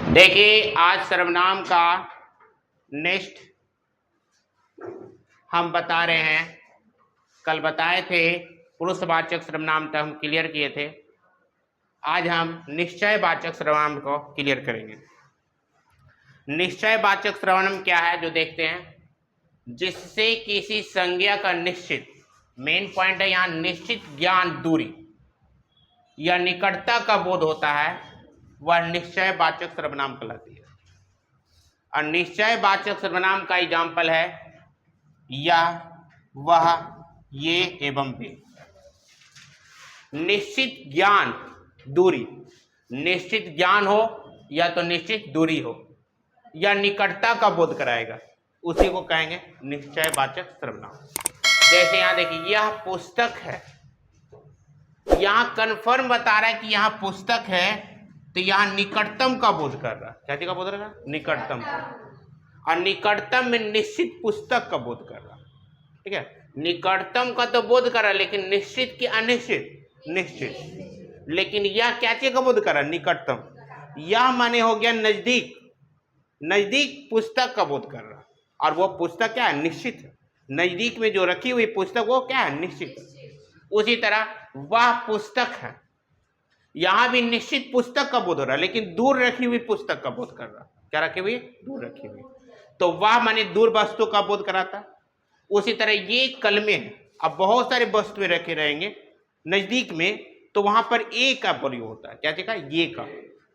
देखिए आज सर्वनाम का नेक्स्ट हम बता रहे हैं। कल बताए थे पुरुषवाचक सर्वनाम तक हम क्लियर किए थे। आज हम निश्चयवाचक सर्वनाम को क्लियर करेंगे। निश्चयवाचक सर्वनाम क्या है जो देखते हैं, जिससे किसी संज्ञा का निश्चित, मेन पॉइंट है यहाँ, निश्चित ज्ञान, दूरी या निकटता का बोध होता है, वह निश्चयवाचक सर्वनाम कहलाती है। और निश्चयवाचक सर्वनाम का एग्जाम्पल है यह, वह, ये एवं वे। निश्चित ज्ञान, दूरी, निश्चित ज्ञान हो या तो निश्चित दूरी हो या निकटता का बोध कराएगा, उसी को कहेंगे निश्चयवाचक सर्वनाम। जैसे यहाँ देखिए, यह पुस्तक है, यहाँ कन्फर्म बता रहा है कि यहाँ पुस्तक है, तो यहाँ निकटतम का बोध कर रहा है। क्या चीज का बोध कर रहा है? निकटतम का। और निकटतम में निश्चित पुस्तक का बोध कर रहा है। ठीक है, निकटतम का तो बोध कर रहा है, लेकिन निश्चित की अनिश्चित, निश्चित। लेकिन यह क्या चीज का बोध कर रहा है? निकटतम। यह माने हो गया नजदीक, नजदीक पुस्तक का बोध कर रहा है। और वो पुस्तक क्या है? निश्चित है। नजदीक में जो रखी हुई पुस्तक वो क्या है? निश्चित है। उसी तरह वह पुस्तक है, यहां भी निश्चित पुस्तक का बोध हो रहा है, लेकिन दूर रखी हुई पुस्तक का बोध कर रहा है। क्या रखी हुई? दूर रखी हुई। तो वह माने दूर वस्तु का बोध कराता है। उसी तरह ये कलमे हैं, अब बहुत सारे वस्तुएं रखे रहेंगे नजदीक में, तो वहां पर ए का प्रयोग होता है। क्या देखा? ये का।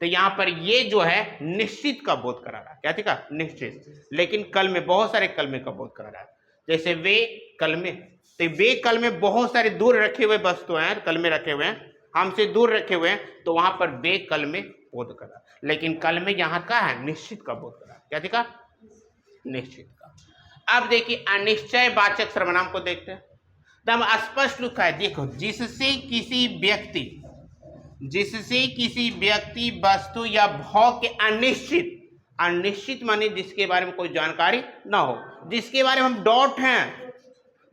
तो यहाँ पर ये जो है निश्चित का बोध करा रहा है। क्या देखा? निश्चित। लेकिन कल में बहुत सारे कलमे का बोध करा रहा है। जैसे वे कलमे, तो वे कलमे बहुत सारे दूर रखे हुए वस्तुएं हैं, कलमे रखे हुए हैं, हमसे दूर रखे हुए हैं, तो वहां पर वे कलमे बोध करा। लेकिन कलमे यहाँ का है निश्चित का बोध करा। क्या देखा? निश्चित का। अब देखिए अनिश्चयवाचक सर्वनाम को देखते हैं। तो हम स्पष्ट लिखा है, देखो, जिससे किसी व्यक्ति, वस्तु या भाव के अनिश्चित, अनिश्चित माने जिसके बारे में कोई जानकारी ना हो, जिसके बारे में हम डाउट हैं।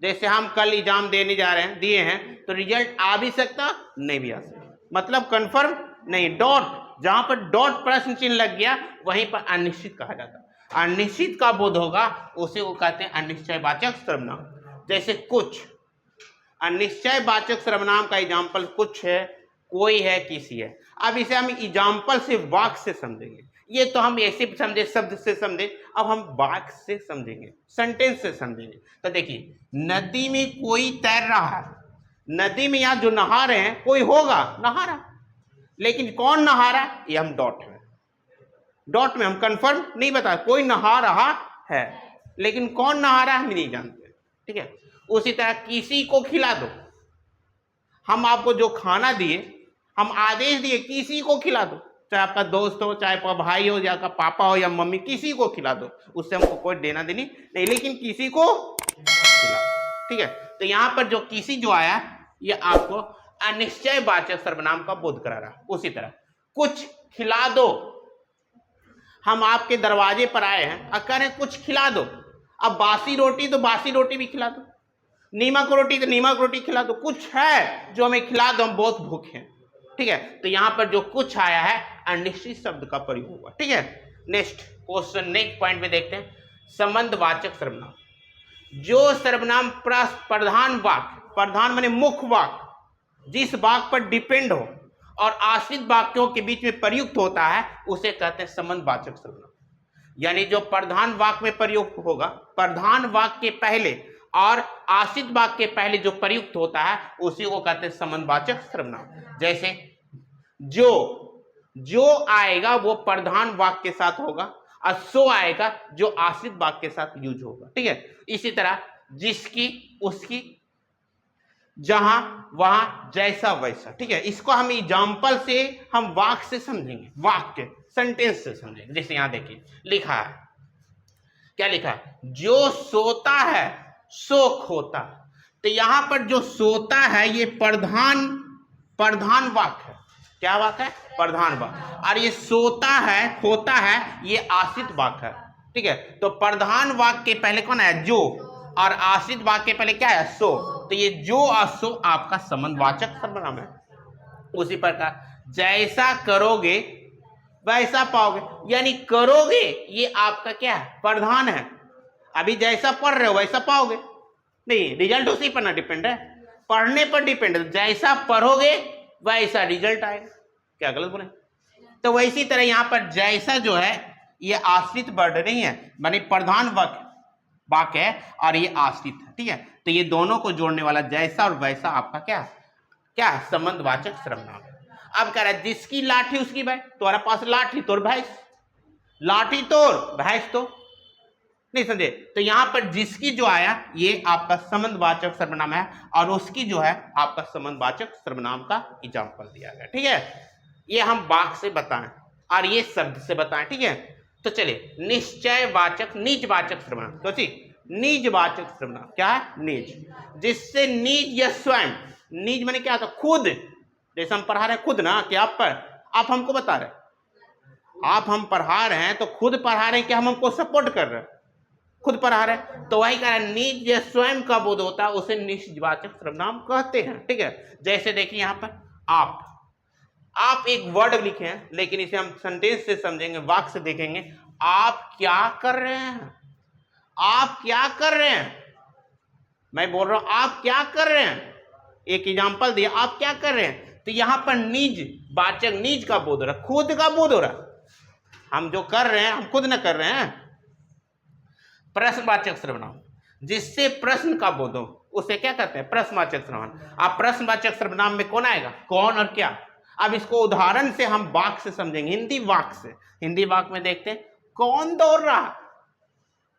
जैसे हम कल एग्जाम देने जा रहे हैं, दिए हैं, तो रिजल्ट आ भी सकता, नहीं भी आ सकता, मतलब कंफर्म नहीं, डॉट। जहां पर डॉट प्रश्न चिन्ह लग गया वहीं पर अनिश्चित कहा जाता है। अनिश्चित का बोध होगा, उसे वो कहते हैं अनिश्चयवाचक सर्वनाम। जैसे कुछ, अनिश्चयवाचक सर्वनाम का एग्जाम्पल कुछ है, कोई है, किसी है। अब इसे हम एग्जाम्पल से, वाक्य से समझेंगे। ये तो हम ऐसे समझे, शब्द से समझे, अब हम वाक्य से समझेंगे, सेंटेंस से समझेंगे। तो देखिए, नदी में कोई तैर रहा है। नदी में यहाँ जो नहा रहे हैं, कोई होगा नहा रहा, लेकिन कौन नहा रहा है ये हम डॉट में हम कंफर्म नहीं बता। कोई नहा रहा है, लेकिन कौन नहा रहा है हम नहीं जानते। ठीक है, उसी तरह किसी को खिला दो। हम आपको जो खाना दिए, हम आदेश दिए किसी को खिला दो, चाहे आपका दोस्त हो, चाहे आपका भाई हो, या आपका पापा हो या मम्मी, किसी को खिला दो, उससे हमको कोई देना देनी नहीं, लेकिन किसी को खिला। ठीक है, तो यहाँ पर जो किसी जो आया, ये आपको अनिश्चयवाचक सर्वनाम का बोध करा रहा। उसी तरह कुछ खिला दो, हम आपके दरवाजे पर आए हैं और कह रहे हैं कुछ खिला दो। अब बासी रोटी तो बासी रोटी भी खिला दो, नीमक रोटी तो नीमक रोटी खिला दो, कुछ है जो हमें खिला दो, हम बहुत भूखे हैं। ठीक है, तो यहाँ पर जो कुछ आया है अनिश्चित शब्द का प्रयोग हुआ। ठीक है, नेक्स्ट क्वेश्चन, नेक्स्ट पॉइंट में देखते हैं, संबंधवाचक सर्वनाम। जो सर्वनाम प्रधान वाक्य, प्रधान माने मुख्य वाक्य, जिस वाक्य पर डिपेंड हो और आश्रित वाक्यों के बीच में प्रयुक्त होता है, उसे कहते हैं संबंधवाचक सर्वनाम। यानी जो प्रधान वाक्य में प्रयुक्त होगा, प्रधान वाक्य के पहले और आश्रित वाक्य के पहले जो प्रयुक्त होता है, उसी को कहते हैं संबंधवाचक सर्वनाम। जैसे जो आएगा वो प्रधान वाक्य के साथ होगा, और सो आएगा जो आश्रित वाक्य के साथ यूज होगा। ठीक है, इसी तरह जिसकी, उसकी, जहां, वहां, जैसा, वैसा। ठीक है, इसको हम एग्जाम्पल से, हम वाक्य से समझेंगे, वाक्य सेंटेंस से समझेंगे। जैसे यहां देखिए लिखा है, क्या लिखा है? जो सोता है सो खोता। तो यहां पर जो सोता है ये प्रधान वाक्य है। क्या वाक्य है? प्रधान वाक्य। और ये सोता है, खोता है, ये आश्रित वाक्य है। ठीक है, तो प्रधान वाक्य के पहले कौन है? जो, और आश्रित वाक्य के पहले क्या है? सो। तो ये जो और सो आपका संबंधवाचक सर्वनाम है। उसी प्रकार जैसा करोगे वैसा पाओगे, यानी करोगे ये आपका क्या है, प्रधान है। अभी जैसा पढ़ रहे हो वैसा पाओगे नहीं, रिजल्ट उसी पर ना डिपेंड है, पढ़ने पर डिपेंड है। जैसा पढ़ोगे वैसा रिजल्ट आएगा। क्या गलत बोले? तो वैसी तरह यहाँ पर जैसा जो है ये आश्रित वर्ड नहीं है, माने प्रधान वाक्य है और ये आश्रित है, ठीक है। तो ये दोनों को जोड़ने वाला जैसा और वैसा आपका क्या है, संबंधवाचक सर्वनाम है। अब कह रहा है जिसकी लाठी उसकी भैंस, तुम्हारे पास लाठी तोर भैंस, लाठी तोर भैंस तो नहीं समझे। तो यहां पर जिसकी जो आया ये आपका संबंधवाचक सर्वनाम है और उसकी जो है आपका संबंधवाचक सर्वनाम का एग्जाम्पल दिया गया, ठीक है। ये हम वाक्य से बताएं और ये शब्द से बताएं, ठीक है। तो चलिए निश्चयवाचक निजवाचक सर्वनाम, तो निजवाचक सर्वनाम क्या है, निज, जिससे निज या स्वयं, निज माने क्या था, खुद, जैसे हम पढ़ा रहे खुद ना कि आप हमको बता रहे, आप हम पढ़ा रहे हैं तो खुद पढ़ा रहे हैं कि हम हमको सपोर्ट कर रहे हैं, खुद पढ़ा रहे हैं। तो वही कह रहा है निज या स्वयं का बोध होता है उसे निजवाचक सर्वनाम कहते हैं, ठीक है। जैसे देखिए यहाँ पर आप एक वर्ड लिखे हैं लेकिन इसे हम सेंटेंस से समझेंगे, वाक्य से देखेंगे। आप क्या कर रहे हैं, आप क्या कर रहे हैं, मैं बोल रहा हूं आप क्या कर रहे हैं, एक एग्जांपल दिया, आप क्या कर रहे हैं। तो यहां पर निज वाचक, निज का बोध हो रहा है, खुद का बोध हो रहा है, हम जो कर रहे हैं हम खुद न कर रहे हैं। प्रश्नवाचक सर्वनाम, जिससे प्रश्न का बोध हो उसे क्या कहते हैं, प्रश्नवाचक सर्वनाम। आप प्रश्नवाचक सर्वनाम में कौन आएगा, कौन और क्या। अब इसको उदाहरण से हम वाक्य से समझेंगे, हिंदी वाक्य से। हिंदी वाक्य में देखते हैं कौन दौड़ रहा है,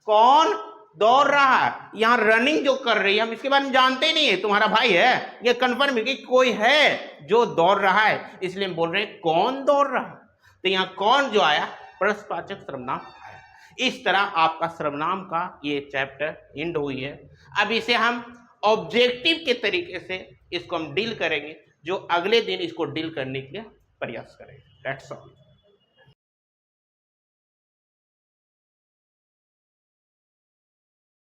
कौन दौड़ रहा है। यहां रनिंग जो कर रही है हम इसके बारे में जानते ही नहीं है, तुम्हारा भाई है, ये कन्फर्म है कि कोई है जो दौड़ रहा है, इसलिए हम बोल रहे हैं कौन दौड़ रहा है। तो यहाँ कौन जो आया प्रश्नवाचक सर्वनाम आया। इस तरह आपका सर्वनाम का ये चैप्टर एंड हुई है। अब इसे हम ऑब्जेक्टिव के तरीके से इसको हम डील करेंगे, जो अगले दिन इसको डील करने के लिए प्रयास करेंगे। That's all.